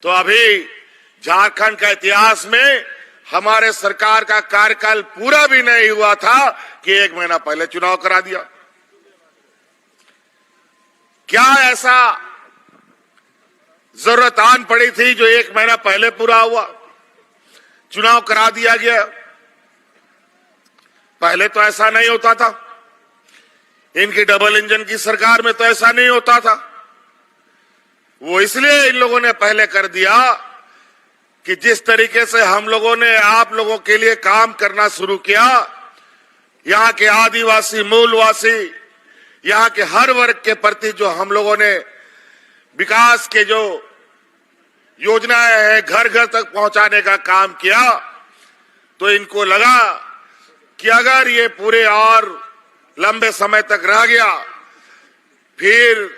तो अभी झारखंड का इतिहास में हमारे सरकार का कार्यकाल पूरा भी नहीं हुआ था कि 1 महीना पहले चुनाव करा दिया। क्या ऐसा जरूरत आन पड़ी थी जो 1 महीना पहले पूरा हुआ, चुनाव करा दिया गया? पहले तो ऐसा नहीं होता था। इनकी डबल इंजन की सरकार में तो ऐसा नहीं होता था। वो इसलिए इन लोगों ने पहले कर दिया कि जिस तरीके से हम लोगों ने आप लोगों के लिए काम करना शुरू किया, यहाँ के आदिवासी मूलवासी, यहाँ के हर वर्ग के प्रति जो हम लोगों ने विकास के जो योजनाएं हैं घर घर तक पहुंचाने का काम किया, तो इनको लगा कि अगर ये पूरे और लंबे समय तक रह गया फिर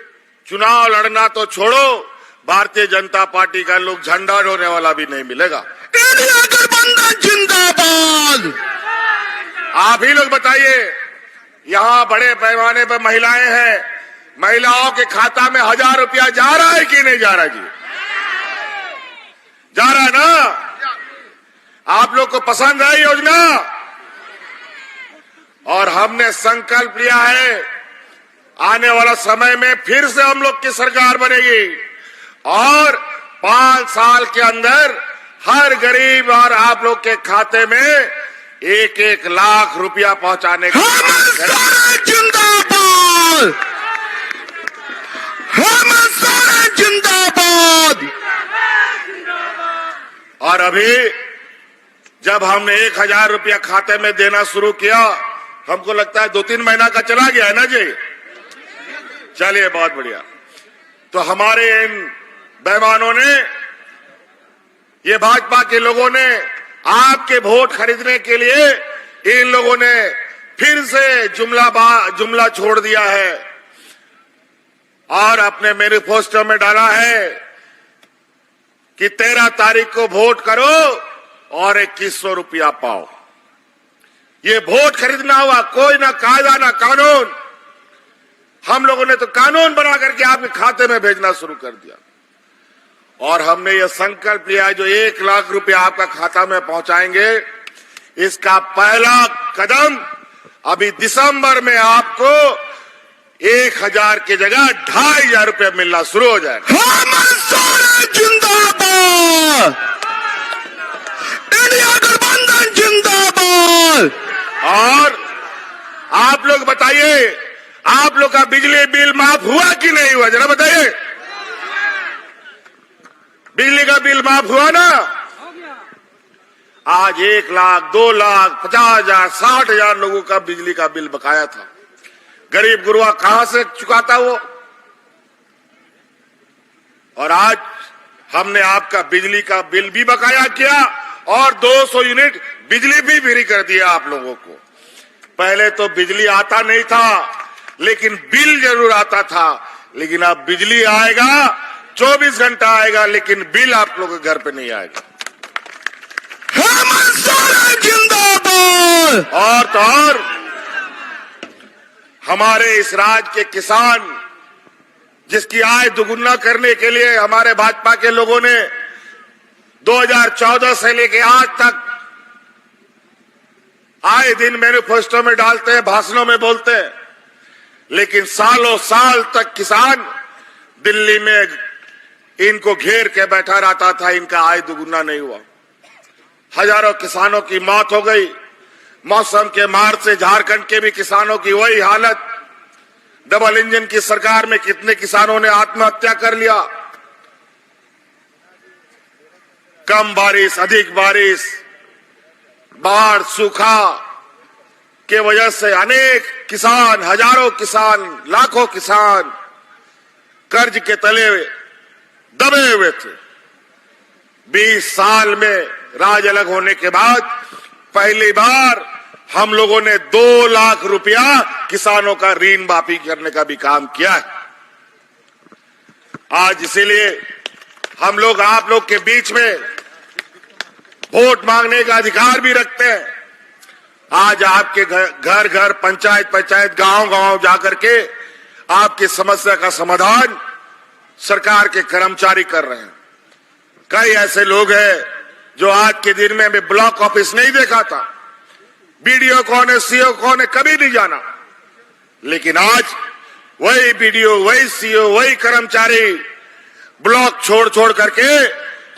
चुनाव लड़ना तो छोड़ो, भारतीय जनता पार्टी का लोग झंडा ढोने वाला भी नहीं मिलेगा। इंडिया गठबंधन जिंदाबाद। आप ही लोग बताइए, यहाँ बड़े पैमाने पर महिलाएं हैं, महिलाओं के खाता में 1000 रुपया जा रहा है कि नहीं जा रहा? जी जा रहा है ना? आप लोग को पसंद है योजना? और हमने संकल्प लिया है आने वाला समय में फिर से हम लोग की सरकार बनेगी और 5 साल के अंदर हर गरीब और आप लोग के खाते में 1-1 लाख रुपया पहुंचाने का जिंदाबाद, हम सारे जिंदाबाद। और अभी जब हमने 1000 रुपया खाते में देना शुरू किया, हमको लगता है 2-3 महीना का चला गया है ना जी? चलिए, बहुत बढ़िया। तो हमारे इन बेईमानों ने, ये भाजपा के लोगों ने आपके वोट खरीदने के लिए इन लोगों ने फिर से जुमला छोड़ दिया है और अपने मैनिफेस्टो में डाला है कि 13 तारीख को वोट करो और 2100 रुपया पाओ। ये वोट खरीदना हुआ, कोई ना कायदा ना कानून। हम लोगों ने तो कानून बना करके आपके खाते में भेजना शुरू कर दिया और हमने ये संकल्प लिया जो 1 लाख रुपया आपका खाता में पहुंचाएंगे, इसका पहला कदम अभी दिसंबर में आपको 1000 की जगह 2500 रुपया मिलना शुरू हो जाएगा। हम सारे जिंदाबाद, इंडिया गठबंधन जिंदाबाद। और आप लोग बताइए, आप लोग का बिजली बिल माफ हुआ कि नहीं हुआ? जरा बताइए, बिजली का बिल माफ हुआ ना? आज 1 लाख, 2 लाख, 50,000, 60,000 लोगों का बिजली का बिल बकाया था। गरीब गुरुआ कहां से चुकाता वो? और आज हमने आपका बिजली का बिल भी बकाया किया और 200 यूनिट बिजली भी फ्री कर दिया आप लोगों को। पहले तो बिजली आता नहीं था, लेकिन बिल जरूर आता था। लेकिन अब बिजली आएगा, 24 घंटा आएगा, लेकिन बिल आप लोगों के घर पे नहीं आएगा। हम सारे जिंदाबाद। और तो और हमारे इस राज्य के किसान, जिसकी आय दुगुना करने के लिए हमारे भाजपा के लोगों ने 2014 से लेके आज तक आए दिन मैनिफेस्टो में डालते हैं, भाषणों में बोलते हैं, लेकिन सालों साल तक किसान दिल्ली में इनको घेर के बैठा रहता था, इनका आय दुगुना नहीं हुआ। हजारों किसानों की मौत हो गई। मौसम के मार से झारखंड के भी किसानों की वही हालत। डबल इंजन की सरकार में कितने किसानों ने आत्महत्या कर लिया। कम बारिश, अधिक बारिश, बाढ़, सूखा के वजह से अनेक किसान, हजारों किसान, लाखों किसान कर्ज के तले दबे हुए थे। 20 साल में राज अलग होने के बाद पहली बार हम लोगों ने 2 लाख रुपया किसानों का ऋण माफी करने का भी काम किया है। आज इसीलिए हम लोग आप लोग के बीच में वोट मांगने का अधिकार भी रखते हैं। आज आपके घर घर, पंचायत पंचायत, गांव गांव जाकर के आपकी समस्या का समाधान सरकार के कर्मचारी कर रहे हैं। कई ऐसे लोग हैं जो आज के दिन में मैं ब्लॉक ऑफिस नहीं देखा था, बीडीओ कौन है, सीओ कौन है, कभी नहीं जाना। लेकिन आज वही बीडीओ, वही सीओ, वही कर्मचारी ब्लॉक छोड़ छोड़ करके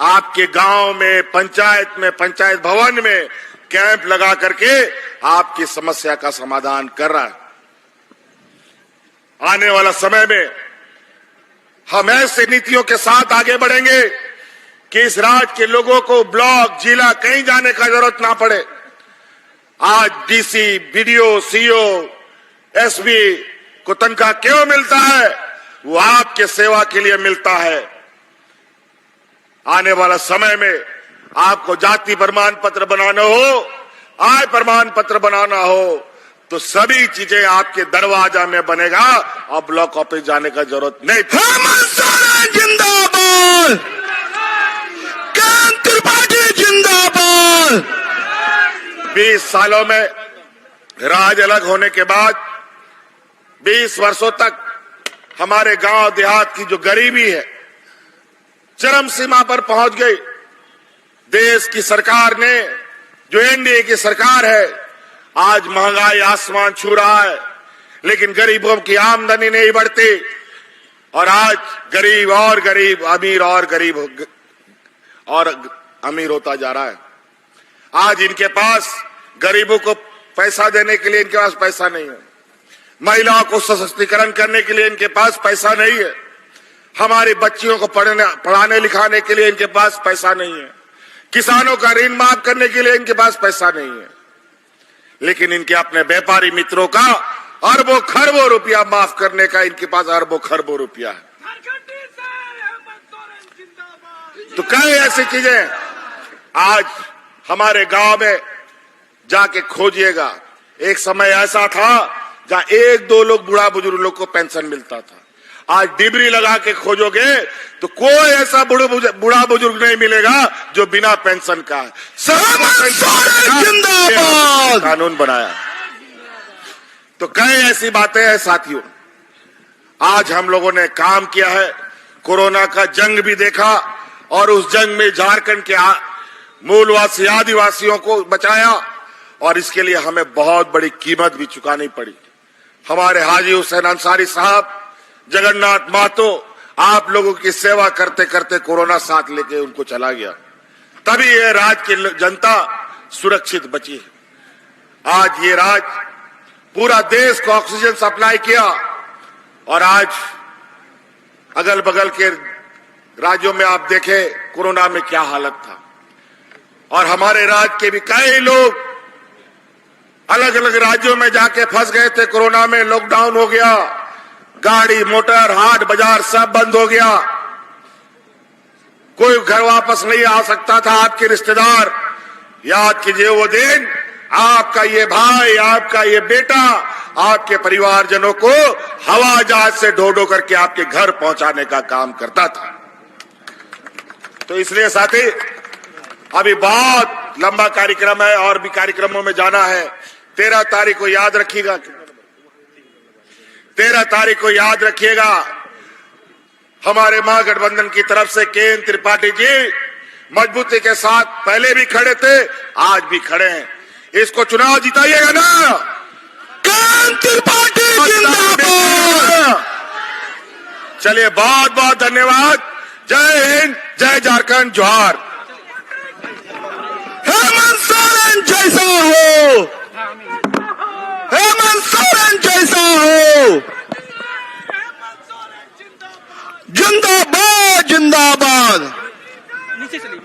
आपके गांव में, पंचायत भवन में कैंप लगा करके आपकी समस्या का समाधान कर रहा है। आने वाला समय में हम ऐसे नीतियों के साथ आगे बढ़ेंगे कि इस राज्य के लोगों को ब्लॉक, जिला कहीं जाने का जरूरत ना पड़े। आज डीसी, बीडीओ, सीओ, एसपी को तनख्वाह क्यों मिलता है? वो आपके सेवा के लिए मिलता है। आने वाला समय में आपको जाति प्रमाण पत्र बनाना हो, आय प्रमाण पत्र बनाना हो, तो सभी चीजें आपके दरवाजा में बनेगा और ब्लॉक ऑफिस जाने का जरूरत नहीं। हेमंत सोरेन जिंदाबाद, कांत त्रिपाठी जिंदाबाद। 20 सालों में राज अलग होने के बाद 20 वर्षों तक हमारे गांव देहात की जो गरीबी है चरम सीमा पर पहुंच गई। देश की सरकार ने, जो एनडीए की सरकार है, आज महंगाई आसमान छू रहा है, लेकिन गरीबों की आमदनी नहीं बढ़ती और आज गरीब और गरीब, अमीर और गरीब और अमीर होता जा रहा है। आज इनके पास, गरीबों को पैसा देने के लिए इनके पास पैसा नहीं है, महिलाओं को सशक्तिकरण करने के लिए इनके पास पैसा नहीं है, हमारी बच्चियों को पढ़ाने लिखाने के लिए इनके पास पैसा नहीं है, किसानों का ऋण माफ करने के लिए इनके पास पैसा नहीं है। लेकिन इनके अपने व्यापारी मित्रों का अरबों खरबों रुपया माफ करने का इनके पास अरबों खरबों रुपया है। तो कई ऐसी चीजें आज हमारे गांव में जाके खोजिएगा। एक समय ऐसा था जहां 1-2 लोग, बूढ़ा बुजुर्ग लोग को पेंशन मिलता था। आज डिबरी लगा के खोजोगे तो कोई ऐसा बूढ़ा बुजुर्ग नहीं मिलेगा जो बिना पेंशन का है। कानून बनाया। तो कई ऐसी बातें हैं साथियों। आज हम लोगों ने काम किया है, कोरोना का जंग भी देखा और उस जंग में झारखंड के मूलवासी आदिवासियों को बचाया और इसके लिए हमें बहुत बड़ी कीमत भी चुकानी पड़ी। हमारे हाजी हुसैन अंसारी साहब, जगन्नाथ महतो, आप लोगों की सेवा करते करते कोरोना साथ लेके उनको चला गया, तभी ये राज्य की जनता सुरक्षित बची है। आज ये राज्य पूरा देश को ऑक्सीजन सप्लाई किया और आज अगल बगल के राज्यों में आप देखें कोरोना में क्या हालत था। और हमारे राज्य के भी कई लोग अलग अलग राज्यों में जाके फंस गए थे। कोरोना में लॉकडाउन हो गया, गाड़ी, मोटर, हाट बाजार सब बंद हो गया, कोई घर वापस नहीं आ सकता था। आपके रिश्तेदार, याद कीजिए वो दिन, आपका ये भाई, आपका ये बेटा, आपके परिवारजनों को हवाई जहाज से ढो ढो करके आपके घर पहुंचाने का काम करता था। तो इसलिए साथी, अभी बहुत लंबा कार्यक्रम है और भी कार्यक्रमों में जाना है। 13 तारीख को याद रखिएगा, 13 तारीख को याद रखिएगा, हमारे महागठबंधन की तरफ से केएन त्रिपाठी जी मजबूती के साथ पहले भी खड़े थे, आज भी खड़े हैं। इसको चुनाव जिताइएगा ना। केएन त्रिपाठी जिंदाबाद। चलिए, बहुत बहुत धन्यवाद। जय हिंद, जय झारखंड, जोहार। हेमंत सोरेन जैसा हो, हेमंत सोरेन जैसा हो, जिंदाबाद जिंदाबाद। नीचे चलिए।